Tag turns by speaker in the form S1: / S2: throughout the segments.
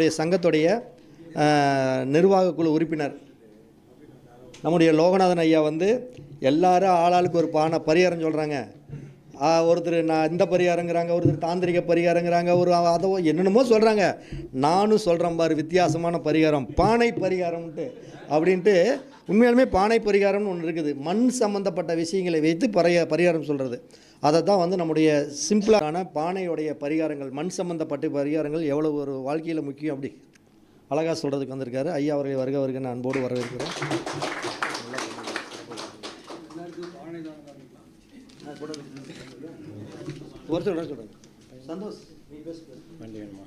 S1: நம்முடைய சங்கத்துடைய நிர்வாக குழு உறுப்பினர் நம்முடைய லோகநாதன் ஐயா வந்து எல்லாரும் ஆளாளுக்கு ஒரு பரிகாரம் சொல்கிறாங்க. ஒருத்தர் நான் இந்த பரிகாரங்கிறாங்க, ஒருத்தர் தாந்திரிக பரிகாரங்கிறாங்க, ஒரு அதை என்னென்னமோ சொல்கிறாங்க. நானும் சொல்கிறேன் பாரு வித்தியாசமான பரிகாரம், பானை பரிகாரம்ன்ட்டு அப்படின்ட்டு. உண்மையாலுமே பானை பரிகாரம்னு ஒன்று இருக்குது. மண் சம்மந்தப்பட்ட விஷயங்களை வைத்து பரிகாரம் சொல்கிறது. அதை தான் வந்து நம்முடைய சிம்பிளான பானையுடைய பரிகாரங்கள், மண் சம்மந்தப்பட்ட பரிகாரங்கள் எவ்வளோ ஒரு வாழ்க்கையில் முக்கியம் அப்படி அழகாக சொல்கிறதுக்கு வந்திருக்காரு. ஐயா அவர்களை வருக நான் அன்போடு வரவேற்கிறேன். சொல்கிறேன் சந்தோஷ் வண்டி வேணுமா?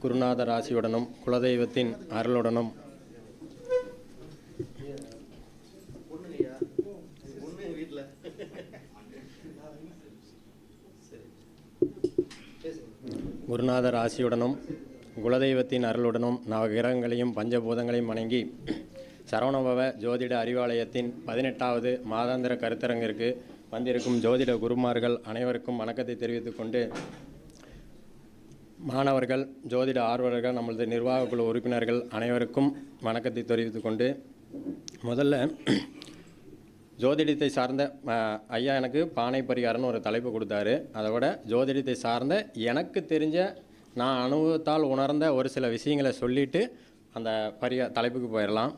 S2: குருநாதர் ஆசியுடனும் குலதெய்வத்தின் அருளுடனும் குருநாதர் ஆசியுடனும் குலதெய்வத்தின் அருளுடனும் நவகிரகங்களையும் பஞ்சபூதங்களையும் வணங்கி சரவணபவ ஜோதிட அறிவாலயத்தின் 18வது மாதாந்திர கருத்தரங்கிற்கு வந்திருக்கும் ஜோதிட குருமார்கள் அனைவருக்கும் வணக்கத்தை தெரிவித்துக் கொண்டு, மாணவர்கள், ஜோதிட ஆர்வலர்கள், நம்மளது நிர்வாக குழு உறுப்பினர்கள் அனைவருக்கும் வணக்கத்தை தெரிவித்துக் கொண்டு, முதல்ல ஜோதிடத்தை சார்ந்த ஐயா எனக்கு பானை பரிகாரம்னு ஒரு தலைப்பு கொடுத்தாரு. அதை விட ஜோதிடத்தை சார்ந்த எனக்கு தெரிஞ்ச நான் அனுபவத்தால் உணர்ந்த ஒரு சில விஷயங்களை சொல்லிவிட்டு அந்த தலைப்புக்கு போயிடலாம்.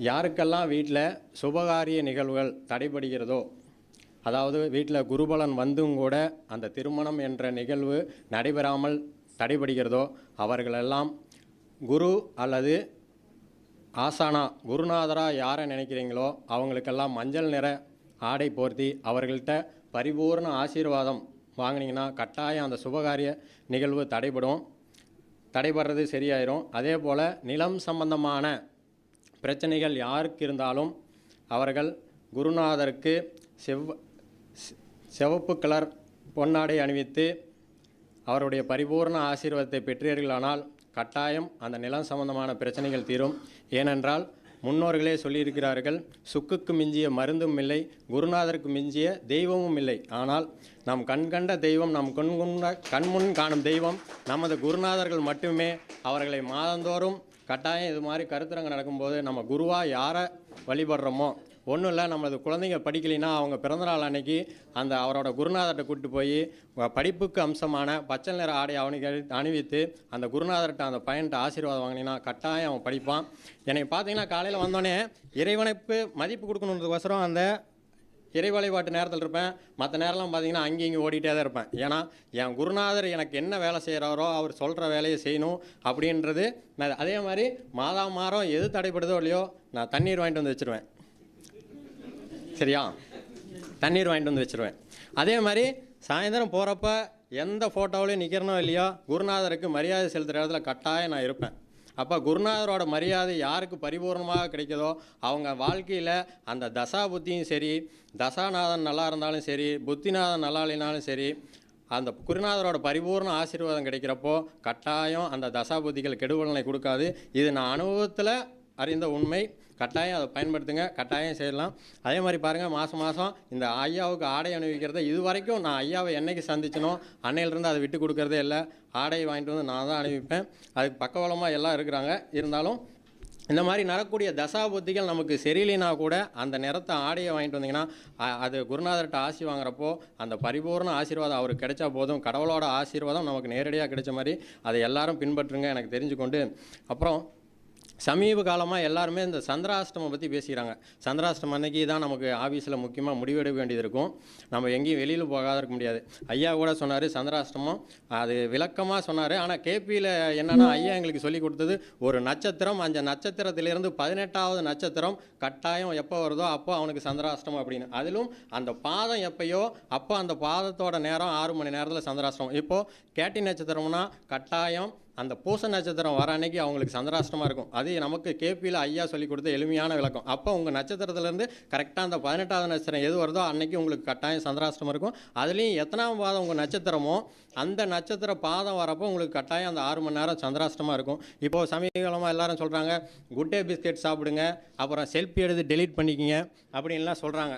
S2: யாருக்கெல்லாம் வீட்டில் சுபகாரிய நிகழ்வுகள் தடைபடுகிறதோ, அதாவது வீட்டில் குருபலன் வந்தும் கூட அந்த திருமணம் என்ற நிகழ்வு நடைபெறாமல் தடைபடுகிறதோ அவர்களெல்லாம் குரு அல்லது ஆசானா குருநாதராக யாரை நினைக்கிறீங்களோ அவங்களுக்கெல்லாம் மஞ்சள் நிற ஆடை போர்த்தி அவர்கள்ட்ட பரிபூர்ண ஆசீர்வாதம் வாங்கினீங்கன்னா கட்டாயம் அந்த சுபகாரிய நிகழ்வு தடைபடுறது சரியாயிரும். அதே போல் நிலம் சம்பந்தமான பிரச்சனைகள் யாருக்கு இருந்தாலும் அவர்கள் குருநாதருக்கு சிவப்பு கலர் பொன்னாடை அணிவித்து அவருடைய பரிபூர்ண ஆசீர்வாதத்தை பெற்றீர்களானால் கட்டாயம் அந்த நிலம் சம்பந்தமான பிரச்சனைகள் தீரும். ஏனென்றால் முன்னோர்களே சொல்லியிருக்கிறார்கள், சுக்குக்கு மிஞ்சிய மருந்தும் இல்லை, குருநாதருக்கு மிஞ்சிய தெய்வமும் இல்லை. ஆனால் நாம் கண்கண்ட தெய்வம், நம் கண்முன் காணும் தெய்வம் நமது குருநாதர்கள் மட்டுமே. அவர்களை மாதந்தோறும் கட்டாயம் இது மாதிரி கருத்தரங்கு நடக்கும்போது நம்ம குருவாக யாரை வழிபடுறோமோ, ஒன்றும் இல்லை, நம்மளது குழந்தைங்க படிக்கலைன்னா அவங்க பிறந்தநாள் அன்னைக்கு அந்த அவரோட குருநாதர்கிட்ட கூப்பிட்டு போய் படிப்புக்கு அம்சமான பச்சை நிற ஆடை அவனுக்கு அணிவித்து அந்த குருநாதர்கிட்ட அந்த பையன்கிட்ட ஆசீர்வாதம் வாங்கினீங்கன்னா கட்டாயம் அவன் படிப்பான். எனக்கு பார்த்தீங்கன்னா காலையில் வந்தோடனே இறைவனுக்கு மதிப்பு கொடுக்கணுன்றதுக்கோசரம் அந்த இறை வழிபாட்டு நேரத்தில் இருப்பேன். மற்ற நேரம்லாம் பார்த்தீங்கன்னா அங்கேயும் ஓடிட்டே தான் இருப்பேன். ஏன்னா என் குருநாதர் எனக்கு என்ன வேலை செய்கிறாரோ அவர் சொல்கிற வேலையை செய்யணும் அப்படின்றது. நான் அதே மாதிரி மாதம் எது தடைப்படுதோ இல்லையோ நான் தண்ணீர் வாங்கிட்டு வந்து வச்சுருவேன். சரியா? தண்ணீர் வாங்கிட்டு வந்து வச்சுருவேன். அதே மாதிரி சாயந்தரம் போகிறப்ப எந்த ஃபோட்டோவிலையும் நிற்கிறனோ இல்லையோ குருநாதருக்கு மரியாதை செலுத்துகிற இடத்துல கட்டாயம் நான் இருப்பேன். அப்போ குருநாதரோட மரியாதை யாருக்கு பரிபூர்ணமாக கிடைக்குதோ அவங்க வாழ்க்கையில் அந்த தசா புத்தியும் சரி, தசாநாதன் நல்லா இருந்தாலும் சரி, புத்திநாதன் நல்லா இல்லைனாலும் சரி, அந்த குருநாதரோட பரிபூர்ண ஆசீர்வாதம் கிடைக்கிறப்போ கட்டாயம் அந்த தசா புத்திகள் கெடுபலனை கொடுக்காது. இது நான் அனுபவத்தில் அறிந்த உண்மை. கட்டாயம் அதை பயன்படுத்துங்க, கட்டாயம் செய்யலாம். அதே மாதிரி பாருங்கள், மாதம் இந்த ஐயாவுக்கு ஆடை அணிவிக்கிறத இது வரைக்கும் நான் ஐயாவை என்னைக்கு சந்திச்சனோ அன்னையிலிருந்து அதை விட்டு கொடுக்குறதே இல்லை. ஆடை வாங்கிட்டு வந்து நான் தான் அணிவிப்பேன். அதுக்கு பக்கபலமாக எல்லாம் இருக்கிறாங்க. இருந்தாலும் இந்த மாதிரி நடக்கக்கூடிய தசாபுத்திகள் நமக்கு சரியில்லைனா கூட அந்த நிறத்தை ஆடையை வாங்கிட்டு வந்தீங்கன்னா அது குருநாதர்கிட்ட ஆசி வாங்குறப்போ அந்த பரிபூர்ண ஆசீர்வாதம் அவருக்கு கிடைச்சா போதும். கடவுளோட ஆசீர்வாதம் நமக்கு நேரடியாக கிடைச்ச மாதிரி அதை எல்லாரும் பின்பற்றுங்க எனக்கு தெரிஞ்சுக்கொண்டு. அப்புறம் சமீப காலமாக எல்லாருமே இந்த சந்திராஷ்டமம் பற்றி பேசிக்கிறாங்க. சந்திராஷ்டமம் அன்னைக்கு தான் நமக்கு ஆஃபீஸில் முக்கியமாக முடிவெடுக்க வேண்டியது இருக்கும். நம்ம எங்கேயும் வெளியில் போகாத இருக்க முடியாது. ஐயா கூட சொன்னார் சந்திராஷ்டமம், அது விளக்கமாக சொன்னார். ஆனால் கேபியில் என்னென்னா ஐயா எங்களுக்கு சொல்லி கொடுத்தது ஒரு நட்சத்திரம், அந்த நட்சத்திரத்திலிருந்து 18வது நட்சத்திரம் கட்டாயம் எப்போ வருதோ அப்போ அவனுக்கு சந்திராஷ்டமம் அப்படின்னு. அதிலும் அந்த பாதம் எப்பயோ அப்போ அந்த பாதத்தோட நேரம் 6 மணி நேரத்தில் சந்திராஷ்டமம். இப்போது கேட்டி நட்சத்திரம்னா கட்டாயம் அந்த பூச நட்சத்திரம் வர அன்னைக்கு அவங்களுக்கு சந்திராஷ்டமாக இருக்கும். அது நமக்கு கேபியில் ஐயா சொல்லி கொடுத்த எளிமையான விளக்கம். அப்போ உங்கள் நட்சத்திரத்துலேருந்து கரெக்டாக அந்த 18வது நட்சத்திரம் எது வருதோ அன்னைக்கு உங்களுக்கு கட்டாயம் சந்திராஷ்டமம் இருக்கும். அதுலேயும் எத்தனாம் பாதம் உங்கள் நட்சத்திரமோ அந்த நட்சத்திர பாதம் வரப்போ உங்களுக்கு கட்டாயம் அந்த 6 மணி நேரம் சந்திராஷ்டமாக இருக்கும். இப்போது சமீபகாலமாக எல்லாரும் சொல்கிறாங்க குட் டே பிஸ்கெட் சாப்பிடுங்க, அப்புறம் செல்ஃபி எடுத்து டெலீட் பண்ணிக்கிங்க அப்படின்லாம் சொல்கிறாங்க.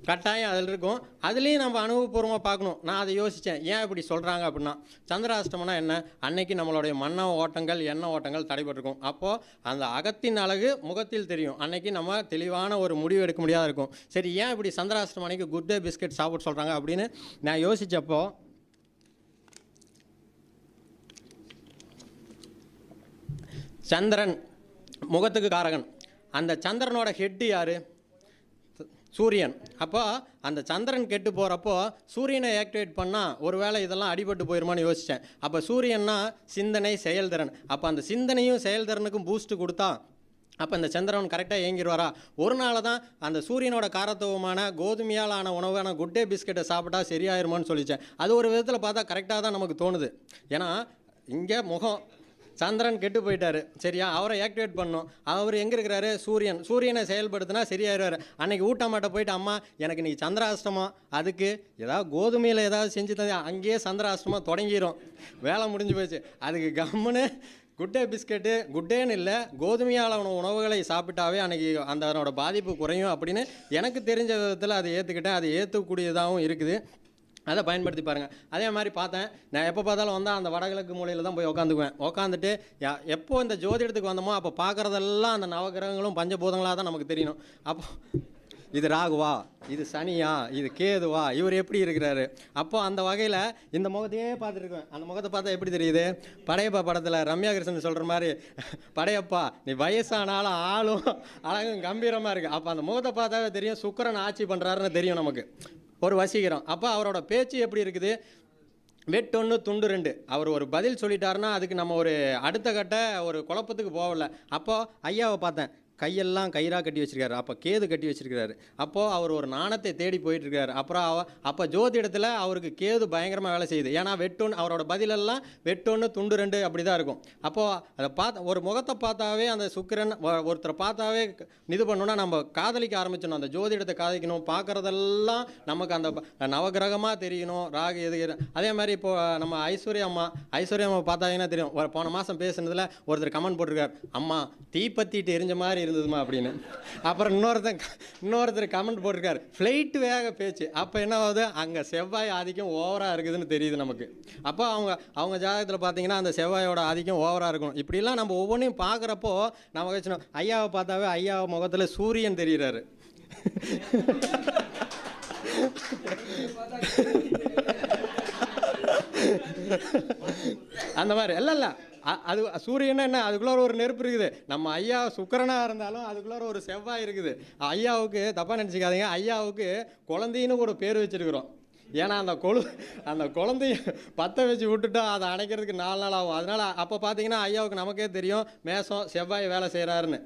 S2: கட்டாயம் அதில் இருக்கும். அதுலேயும் நம்ம அனுபவபூர்வமாக பார்க்கணும். நான் அதை யோசித்தேன், ஏன் இப்படி சொல்கிறாங்க அப்படின்னா, சந்திராஷ்டமம்னா என்ன, அன்னைக்கு நம்மளுடைய மன ஓட்டங்கள் எண்ண ஓட்டங்கள் தடைபட்டிருக்கும். அப்போது அந்த அகத்தின் அழகு முகத்தில் தெரியும். அன்னைக்கு நம்ம தெளிவான ஒரு முடிவு எடுக்க முடியாத இருக்கும். சரி, ஏன் இப்படி சந்திராஷ்டமம் அன்னைக்கு குட் டே பிஸ்கெட் சாப்பிட சொல்கிறாங்க அப்படின்னு நான் யோசித்தப்போ, சந்திரன் முகத்துக்கு காரகன். அந்த சந்திரனோட ஹெட்டு யார்? சூரியன். அப்போ அந்த சந்திரன் கெட்டு போகிறப்போ சூரியனை ஆக்டிவேட் பண்ணால் ஒருவேளை இதெல்லாம் அடிபட்டு போயிருமான்னு யோசித்தேன். அப்போ சூரியன்னா சிந்தனை செயல்திறன். அப்போ அந்த சிந்தனையும் செயல்திறனுக்கும் பூஸ்ட்டு கொடுத்தா அப்போ இந்த சந்திரன் கரெக்டாக இயங்கிடுவாரா? ஒரு நாள் தான் அந்த சூரியனோட காரத்துவமான கோதுமையால் ஆன உணவான குட் டே பிஸ்கெட்டை சாப்பிட்டா சரியாயிருமான்னு சொல்லிச்சேன். அது ஒரு விதத்தில் பார்த்தா கரெக்டாக தான் நமக்கு தோணுது. ஏன்னா இங்கே முகம் சந்திரன் கெட்டு போயிட்டார், சரியா? அவரை ஆக்டிவேட் பண்ணோம். அவர் எங்கே இருக்கிறாரு? சூரியனை செயல்படுத்தினா சரியாயிருவார். அன்றைக்கி ஊட்டமாட்ட போயிட்டு, அம்மா எனக்கு இன்றைக்கி சந்திராஷ்டமம், அதுக்கு ஏதாவது கோதுமையில் ஏதாவது செஞ்சு தந்தா அங்கேயே சந்திராஷ்டமம் தொடங்கிடும். வேலை முடிஞ்சு போச்சு. அதுக்கு கம்முன்னு குட்டே பிஸ்கெட்டு, குட்டேன்னு இல்லை, கோதுமையால் உணவுகளை சாப்பிட்டாவே அன்றைக்கி அதனோட பாதிப்பு குறையும் அப்படின்னு எனக்கு தெரிஞ்ச விதத்தில் அதை ஏற்றுக்கிட்டேன். அது ஏற்றக்கூடியதாகவும் இருக்குது. அதை பயன்படுத்தி பாருங்கள். அதே மாதிரி பார்த்தேன், நான் எப்போ பார்த்தாலும் வந்தால் அந்த வடகிழக்கு மூலையில் தான் போய் உட்காந்துட்டு எப்போ இந்த ஜோதிடத்துக்கு வந்தோமோ அப்போ பார்க்குறதெல்லாம் அந்த நவகிரகங்களும் பஞ்சபூதங்களாக தான் நமக்கு தெரியணும். அப்போ இது ராகுவா, இது சனியா, இது கேதுவா, இவர் எப்படி இருக்கிறாரு? அப்போ அந்த வகையில் இந்த முகத்தையே பார்த்துருக்கேன். அந்த முகத்தை பார்த்தா எப்படி தெரியுது? படையப்பா படத்தில் ரம்யா கிருஷ்ணன் சொல்கிற மாதிரி, படையப்பா நீ வயசானாலும் ஆளும் அழகும் கம்பீரமாக இருக்குது. அப்போ அந்த முகத்தை பார்த்தாவே தெரியும் சுக்கிரன் ஆட்சி பண்ணுறாருன்னு தெரியும் நமக்கு, ஒரு வசீகரம். அப்போ அவரோட பேச்சு எப்படி இருக்குது? வெட்டொன்று துண்டு 2. அவர் ஒரு பதில் சொல்லிட்டாருன்னா அதுக்கு நம்ம ஒரு அடுத்த கட்ட ஒரு குழப்பத்துக்கு போகல. அப்போது ஐயாவை பார்த்தேன், கையெல்லாம் கயிறாக கட்டி வச்சிருக்காரு. அப்போ கேது கட்டி வச்சிருக்கிறாரு. அப்போது அவர் ஒரு நாணத்தை தேடி போயிட்டுருக்காரு. அப்புறம் அப்போ ஜோதிடத்தில் அவருக்கு கேது பயங்கரமாக வேலை செய்யுது. ஏன்னா வெட்டொன்று, அவரோட பதிலெல்லாம் வெட்டொன்று துண்டு 2 அப்படி தான் இருக்கும். அப்போது அதை ஒரு முகத்தை பார்த்தாவே அந்த சுக்கிரன் ஒருத்தரை பார்த்தாவே இது பண்ணணும்னா நம்ம காதலிக்க ஆரம்பிச்சிடணும். அந்த ஜோதிடத்தை காதலிக்கணும். பார்க்குறதெல்லாம் நமக்கு அந்த நவகிரகமாக தெரியணும். ராகு எது. அதே மாதிரி இப்போது நம்ம ஐஸ்வர்யா அம்மா பார்த்தாங்கன்னா தெரியும். போன மாதம் பேசுனதில் ஒருத்தர் கமெண்ட் போட்டிருக்கார், அம்மா தீப்பத்திட்டு எரிஞ்ச மாதிரி இருந்ததுமா அப்படின்னு. அப்புறம் இன்னொருத்தர் கமெண்ட் போட்டிருக்காரு, ஃப்ளைட்டு வேக பேச்சு. அப்போ என்ன ஆகுது? அங்கே செவ்வாய் ஆதிக்கம் ஓவராக இருக்குதுன்னு தெரியுது நமக்கு. அப்போ அவங்க ஜாதகத்தில் பார்த்தீங்கன்னா அந்த செவ்வாயோட ஆதிக்கம் ஓவராக இருக்கணும். இப்படிலாம் நம்ம ஒவ்வொன்றையும் பார்க்குறப்போ நம்ம வச்சுனோம். ஐயாவை பார்த்தாவே ஐயா முகத்தில் சூரியன் தெரிகிறாரு. அந்த மாதிரி இல்லை அது சூரியன்னா என்ன, அதுக்குள்ளார ஒரு நெருப்பு இருக்குது. நம்ம ஐயா சுக்கிரனாக இருந்தாலும் அதுக்குள்ளார ஒரு செவ்வாய் இருக்குது. ஐயாவுக்கு தப்பாக நினச்சிக்காதீங்க, ஐயாவுக்கு குழந்தைன்னு ஒரு பேர் வச்சுருக்குறோம். ஏன்னா அந்த குழந்தைய பற்ற வச்சு விட்டுட்டா அதை அணைக்கிறதுக்கு 4 நாள் ஆகும். அதனால் அப்போ பார்த்தீங்கன்னா ஐயாவுக்கு நமக்கே தெரியும் மேஷம் செவ்வாய் வேலை செய்கிறாருன்னு.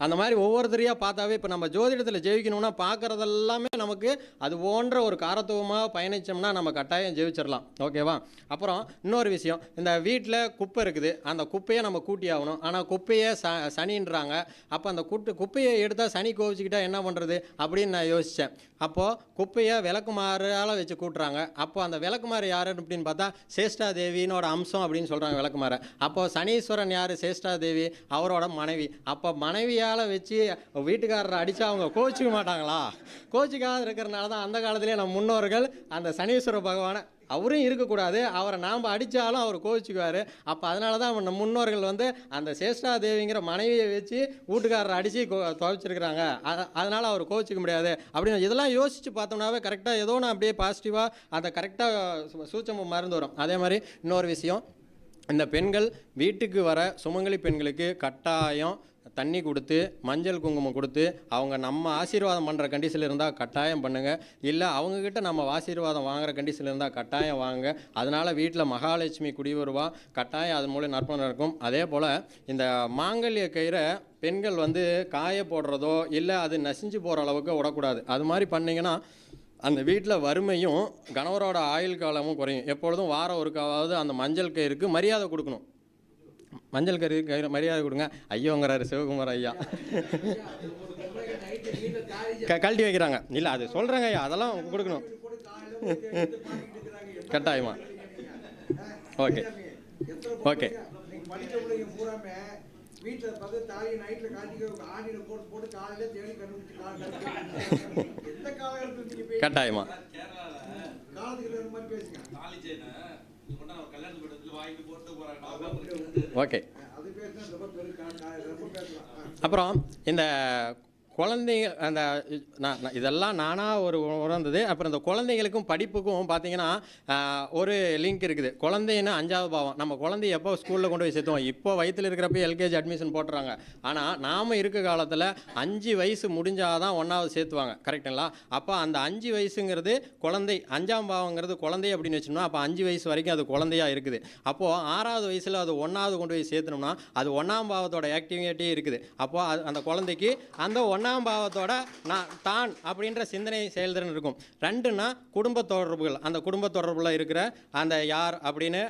S2: அந்த மாதிரி ஒவ்வொருத்தரையாக பார்த்தாவே இப்போ நம்ம ஜோதிடத்தில் ஜெயிக்கணும்னா பார்க்குறதெல்லாமே நமக்கு அது போன்ற ஒரு காரத்துவமாக பயணித்தோம்னா நம்ம கட்டாயம் ஜெயிச்சிடலாம். ஓகேவா? அப்புறம் இன்னொரு விஷயம், இந்த வீட்டில் குப்பை இருக்குது, அந்த குப்பையை நம்ம கூட்டி ஆகணும். ஆனால் குப்பையை சனின்றாங்க. அப்போ அந்த குப்பையை எடுத்தால் சனி கோவிச்சுக்கிட்டா என்ன பண்ணுறது அப்படின்னு நான் யோசித்தேன். அப்போது குப்பையை விளக்குமாறால் வச்சு கூட்டுறாங்க. அப்போ அந்த விளக்குமாறு யார் அப்படின்னு பார்த்தா சேஷ்டா தேவினோட அம்சம் அப்படின்னு சொல்கிறாங்க விளக்குமாறு. அப்போது சனீஸ்வரன் யார்? சேஷ்டா தேவி அவரோட மனைவி. அப்போ மனைவியால் வச்சு வீட்டுக்காரரை அடித்தா அவங்க கோச்சிக்க மாட்டாங்களா? கோச்சிக்காத இருக்கிறனால தான் அந்த காலத்திலே நம்ம முன்னோர்கள் அந்த சனீஸ்வர பகவானை அவரும் இருக்கக்கூடாது, அவரை நாம் அடித்தாலும் அவர் கோவிச்சுக்குவார். அப்போ அதனால தான் நம்ம முன்னோர்கள் அந்த சேஷ்டா தேவிங்கிற மனைவியை வச்சு வீட்டுக்காரரை அடித்து துவைச்சிருக்கிறாங்க. அதனால் அவர் கோவிச்சிக்க முடியாது அப்படின்னு இதெல்லாம் யோசித்து பார்த்தோம்னாவே கரெக்டாக ஏதோ நான் அப்படியே பாசிட்டிவாக அந்த கரெக்டாக சூட்சமம் மறந்து வரும். அதே மாதிரி இன்னொரு விஷயம், இந்த பெண்கள் வீட்டுக்கு வர சுமங்கலி பெண்களுக்கு கட்டாயம் தண்ணி கொடுத்து மஞ்சள் குங்குமம் கொடுத்து அவங்க நம்ம ஆசீர்வாதம் பண்ணுற கண்டிஷனில் இருந்தால் கட்டாயம் பண்ணுங்கள். இல்லை அவங்கக்கிட்ட நம்ம ஆசீர்வாதம் வாங்குகிற கண்டிஷனில் இருந்தால் கட்டாயம் வாங்க. அதனால் வீட்டில் மகாலட்சுமி குடி வருவா, கட்டாயம் அது மூலம் நற்பலன் நடக்கும். அதே போல் இந்த மாங்கல்ய கயிறை பெண்கள் காய போடுறதோ இல்லை அது நசிஞ்சு போகிற அளவுக்கு விடக்கூடாது. அது மாதிரி பண்ணிங்கன்னா அந்த வீட்டில் வறுமையும் கணவரோட ஆயுள் காலமும் குறையும். எப்பொழுதும் வாரம் ஒருக்காவது அந்த மஞ்சள் கயிறுக்கு மரியாதை கொடுக்கணும். மஞ்சள் கயிறு மரியாதை கொடுங்க ஐயோங்கிறாரு சிவகுமார் ஐயா. கழட்டி வைக்கிறாங்க. இல்லை அது சொல்கிறேங்க ஐயா, அதெல்லாம் கொடுக்கணும் கட்டாயமா. ஓகே ஓகே கட்டாயமா. ஓகே. அப்புறம் இந்த குழந்தைங்க அந்த இதெல்லாம் நானாக ஒரு உணர்ந்தது. அப்புறம் இந்த குழந்தைங்களுக்கும் படிப்புக்கும் பார்த்தீங்கன்னா ஒரு லிங்க் இருக்குது. குழந்தைன்னு 5வது பாவம். நம்ம குழந்தைய எப்போ ஸ்கூலில் கொண்டு போய் சேர்த்துவோம்? இப்போ வயிற்றில் இருக்கிறப்ப எல்கேஜி அட்மிஷன் போட்டுறாங்க. ஆனால் நாம் இருக்க காலத்தில் 5 வயசு முடிஞ்சால் தான் 1வது சேர்த்துவாங்க. கரெக்டுங்களா? அப்போ அந்த 5 வயசுங்கிறது குழந்தை, 5ஆம் பாவங்கிறது குழந்தை அப்படின்னு வச்சோம்னா அப்போ 5 வயசு வரைக்கும் அது குழந்தையாக இருக்குது. அப்போது 6வது வயசில் அது 1வது கொண்டு போய் சேர்த்தனோம்னா அது 1ஆம் பாவத்தோட ஆக்டிவிட்டி இருக்குது. அப்போது அந்த குழந்தைக்கு அந்த 1ஆம் பாவத்தோட தான் அப்படின்ற சிந்தனை செயல்திறன் இருக்கும். 2ன்னா குடும்ப தொடர்புகள். அந்த குடும்ப தொடர்புல இருக்கிற அந்த யார் அப்படின்னு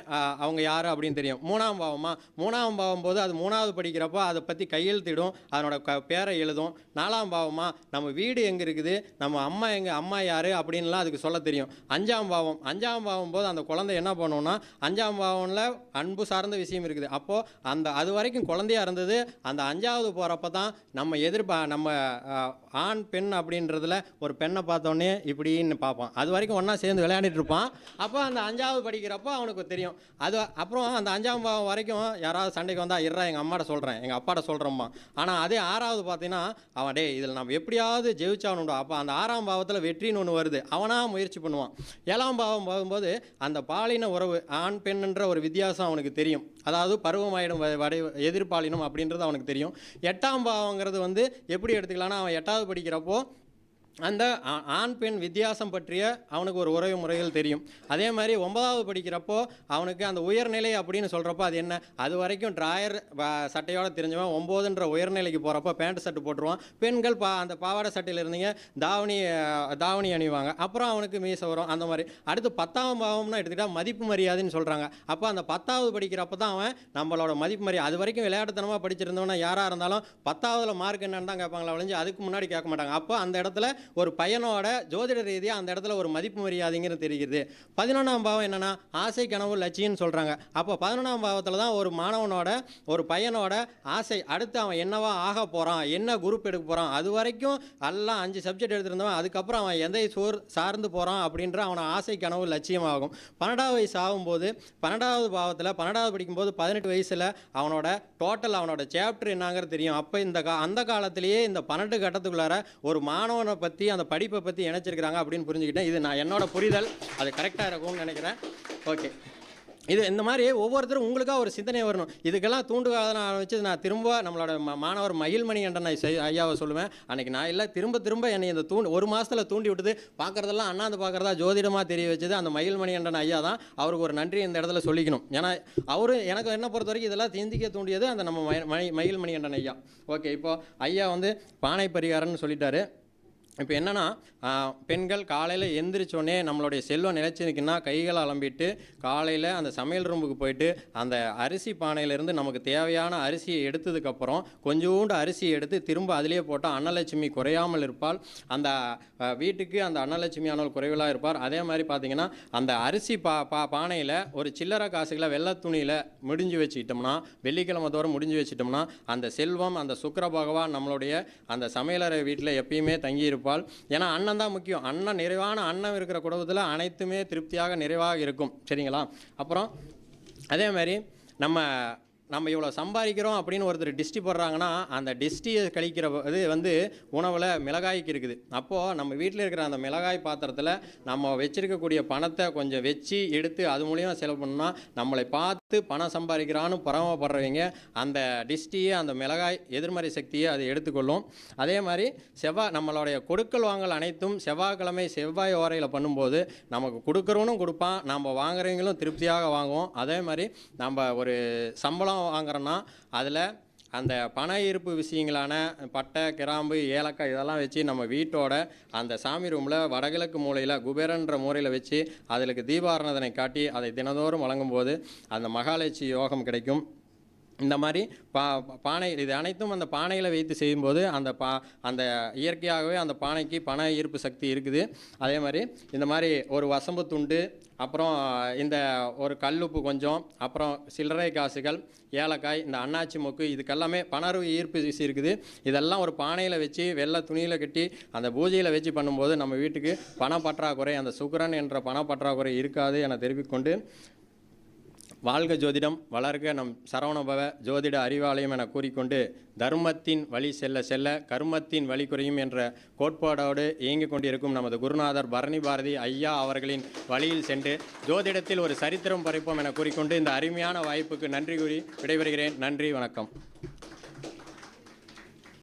S2: அவங்க யார் அப்படின்னு தெரியும். 3ஆம் பாவமா, 3ஆம் பாவம் போது அது 3வது படிக்கிறப்போ அதை பற்றி கையெழுத்திடும், அதனோட பேரை எழுதும். 4ஆம் பாவமா நம்ம வீடு எங்கே இருக்குது, நம்ம அம்மா எங்கே, அம்மா யார் அப்படின்லாம் அதுக்கு சொல்ல தெரியும். 5ஆம் பாவம், 5ஆம் பாவம் போது அந்த குழந்தை என்ன பண்ணுவோம்னா 5ஆம் பாவம்ல அன்பு சார்ந்த விஷயம் இருக்குது. அப்போது அந்த அது வரைக்கும் குழந்தையா இருந்தது. அந்த 5வது போகிறப்ப தான் நம்ம நம்ம ஆண் பெண் அப்படின்றதுல ஒரு பெண்ணை பார்த்தோன்னே இப்படின்னு பார்ப்பான். அது வரைக்கும் ஒன்றா சேர்ந்து விளையாண்டுட்டு இருப்பான். அப்போ அந்த 5வது படிக்கிறப்போ அவனுக்கு தெரியும். அது அப்புறம் அந்த 5ஆம் பாவம் வரைக்கும் யாராவது சண்டைக்கு வந்தால் இருறா எங்கள் அம்மாட்ட சொல்கிறேன், எங்கள் அப்பாட்ட சொல்கிறோம்மா. ஆனால் அதே 6வது பார்த்தீங்கன்னா அவன் இதில் நம்ம எப்படியாவது ஜெயிச்சாகணுண்டா. அப்போ அந்த 6ஆம் பாவத்தில் வெற்றின்னு ஒன்று வருது, அவனாக முயற்சி பண்ணுவான். 7ஆம் பாவம் போகும்போது அந்த பாலின உறவு ஆண் பெண்ணுன்ற ஒரு வித்தியாசம் அவனுக்கு தெரியும். அதாவது பருவமாயிடும் எதிர்பாலினம் அப்படின்றது அவனுக்கு தெரியும். 8ஆம் பாவங்கிறது எப்படி எடுத்துக்கலாம்னா அவன் 8வது படிக்கிறப்போ அந்த ஆண் பெண் வித்தியாசம் பற்றிய அவனுக்கு ஒரு உறவு முறைகள் தெரியும். அதே மாதிரி 9வது படிக்கிறப்போ அவனுக்கு அந்த உயர்நிலை அப்படின்னு சொல்கிறப்போ அது என்ன, அது வரைக்கும் ட்ராயர் சட்டையோடு தெரிஞ்சவன் 9ன்ற உயர்நிலைக்கு போகிறப்போ பேண்ட் சட்டை போட்டுருவான். பெண்கள் அந்த பாவாடை சட்டையில் இருந்தீங்க தாவணி அணிவாங்க. அப்புறம் அவனுக்கு மீசை வரும். அந்த மாதிரி அடுத்து 10ஆம் பாவம்னா எடுத்துக்கிட்டால் மதிப்பு மரியாதைன்னு சொல்கிறாங்க. அப்போ அந்த 10வது படிக்கிறப்ப தான் அவன் நம்மளோட மதிப்பு மரியாதை. அது வரைக்கும் விளையாட்டுத்தனமாக படிச்சிருந்தவனா யாராக இருந்தாலும் 10ஆவதுல மார்க் என்னன்னு தான் கேட்பாங்களா ஒழிஞ்சு அதுக்கு முன்னாடி கேட்க மாட்டாங்க. அப்போ அந்த இடத்துல ஒரு பையனோட ஜோதிட ரீதியாக அந்த இடத்துல ஒரு மதிப்பு மரியாதைங்கிறது தெரிகிறது. 11ஆம் பாவம் என்னன்னா ஆசை கனவு லட்சியம்னு சொல்கிறாங்க. அப்போ 11ஆம் பாவத்தில் தான் ஒரு மாணவனோட ஒரு பையனோட ஆசை, அடுத்து அவன் என்னவா ஆக போகிறான், என்ன குரூப் எடுக்க போகிறான், அது வரைக்கும் எல்லாம் 5 சப்ஜெக்ட் எடுத்திருந்தவன் அதுக்கப்புறம் அவன் எதை சார்ந்து போகிறான் அப்படின்ற அவனை ஆசை கனவு லட்சியமாகும். 12வது வயசு ஆகும்போது 12வது பாவத்தில் 12வது படிக்கும்போது 18 வயசில் அவனோட டோட்டல் அவனோட சாப்டர் என்னங்கிறது தெரியும். அப்போ அந்த காலத்திலேயே இந்த 12 கட்டத்துக்குள்ளார ஒரு மாணவனை பற்றி அந்த படிப்பை பற்றி இணைச்சிருக்கிறாங்க அப்படின்னு புரிஞ்சுக்கிட்டேன். இது நான் என்னோட புரிதல், அது கரெக்டாக இருக்கும்னு நினைக்கிறேன். ஓகே, இது இந்த மாதிரி ஒவ்வொருத்தரும் உங்களுக்காக ஒரு சிந்தனை வரணும். இதுக்கெல்லாம் தூண்டுகாதனை வச்சு நான் திரும்ப நம்மளோட மாணவர் மகிழ்மணி கண்டன் ஐயாவை சொல்லுவேன். அன்றைக்கி நான் இல்லை திரும்ப என்னை இந்த ஒரு மாதத்தில் தூண்டி விட்டது, பார்க்குறதெல்லாம் அண்ணாந்து பார்க்குறதா ஜோதிடமாக தெரிய வச்சது அந்த மகிழ்மணி கண்டன் ஐயா தான். அவருக்கு ஒரு நன்றி இந்த இடத்துல சொல்லிக்கணும். ஏன்னா அவரு எனக்கு என்ன பொறுத்த வரைக்கும் இதெல்லாம் சிந்திக்க தூண்டியது அந்த நம்ம மகிழ்மணி கண்டன் ஐயா. ஓகே, இப்போது ஐயா பானை பரிகாரம்னு சொல்லிட்டாரு. இப்போ என்னென்னா பெண்கள் காலையில் எந்திரிச்சோடனே நம்மளுடைய செல்வம் நிலைச்சிருக்குன்னா கைகளை அலம்பிட்டு காலையில் அந்த சமையல் ரூமுக்கு போயிட்டு அந்த அரிசி பானையிலேருந்து நமக்கு தேவையான அரிசியை எடுத்ததுக்கப்புறம் கொஞ்சோண்டு அரிசியை எடுத்து திரும்ப அதிலே போட்டால் அன்னலட்சுமி குறையாமல் இருப்பாள். அந்த வீட்டுக்கு அந்த அன்னலட்சுமி ஆனவள் குறைவலாக இருப்பார். அதே மாதிரி பார்த்திங்கன்னா அந்த அரிசி பானையில் ஒரு சில்லறை காசுகளை வெள்ளை துணியில் முடிஞ்சு வச்சுக்கிட்டோம்னா, வெள்ளிக்கிழமை தோறும் முடிஞ்சு வச்சுட்டோம்னா அந்த செல்வம் அந்த சுக்கிர பகவான் நம்மளுடைய அந்த சமையலறை வீட்டில் எப்பயுமே தங்கியிருப்பார். ஏன்னா அண்ணன் தான் முக்கியம். அண்ணன் நிறைவான அண்ணன் இருக்கிற குடும்பத்தில் அனைத்துமே திருப்தியாக நிறைவாக இருக்கும். சரிங்களா? அப்புறம் அதே மாதிரி நம்ம இவ்வளோ சம்பாதிக்கிறோம் அப்படின்னு ஒருத்தர் டிஸ்டி போடுறாங்கன்னா அந்த டிஸ்டியை கழிக்கிற இது உணவில் மிளகாய்க்கு இருக்குது. அப்போது நம்ம வீட்டில் இருக்கிற அந்த மிளகாய் பாத்திரத்தில் நம்ம வச்சுருக்கக்கூடிய பணத்தை கொஞ்சம் வச்சு எடுத்து அது மூலியமாக செலவு பண்ணோம்னா நம்மளை பார்த்து பணம் சம்பாதிக்கிறான்னு பொறாமப்படுறவங்க அந்த டிஸ்டியை அந்த மிளகாய் எதிர்மறை சக்தியை அதை எடுத்துக்கொள்ளும். அதே மாதிரி நம்மளுடைய கொடுக்கல் வாங்கல் அனைத்தும் செவ்வாய் ஓரையில் பண்ணும்போது நமக்கு கொடுக்குறவனும் கொடுப்பான், நம்ம வாங்குறவங்களும் திருப்தியாக வாங்குவோம். அதே மாதிரி நம்ம ஒரு சம்பளம் வாங்குறோன்னா அதில் அந்த பண ஈர்ப்பு விஷயங்களான பட்டை, கிராம்பு, ஏலக்காய் இதெல்லாம் வச்சு நம்ம வீட்டோட அந்த சாமி ரூமில் வடகிழக்கு மூலையில் குபேரன்ற மூலையில் வச்சு அதுக்கு தீபாராதனை காட்டி அதை தினந்தோறும் வழங்கும்போது அந்த மகாலட்சுமி யோகம் கிடைக்கும். இந்த மாதிரி பானை இது அனைத்தும் அந்த பானையில் வைத்து செய்யும்போது அந்த இயற்கையாகவே அந்த பானைக்கு பண ஈர்ப்பு சக்தி இருக்குது. அதே மாதிரி இந்த மாதிரி ஒரு வசம்பு துண்டு, அப்புறம் இந்த ஒரு கல்லுப்பு கொஞ்சம், அப்புறம் சில்லறை காசுகள், ஏலக்காய், இந்த அன்னாச்சி மொக்கு, இதுக்கெல்லாமே பண ஈர்ப்பு விசி இருக்குது. இதெல்லாம் ஒரு பானையில் வச்சு வெள்ளை துணியில் கட்டி அந்த பூஜையில் வச்சு பண்ணும்போது நம்ம வீட்டுக்கு பண பற்றாக்குறை, அந்த சுக்கிரன் என்ற பண பற்றாக்குறை இருக்காது என தெரிவிக்கொண்டு, வாழ்க ஜோதிடம், வளர்க நம் சரவணபவ ஜோதிட அறிவாலயம் என கூறிக்கொண்டு, தர்மத்தின் வழி செல்ல செல்ல கர்மத்தின் வழி குறையும் என்ற கோட்பாடோடு இயங்கிக் கொண்டிருக்கும் நமது குருநாதர் பரணி பாரதி ஐயா அவர்களின் வழியில் சென்று ஜோதிடத்தில் ஒரு சரித்திரம் படைப்போம் என கூறிக்கொண்டு இந்த அருமையான வாய்ப்புக்கு நன்றி கூறி விடைபெறுகிறேன். நன்றி, வணக்கம்.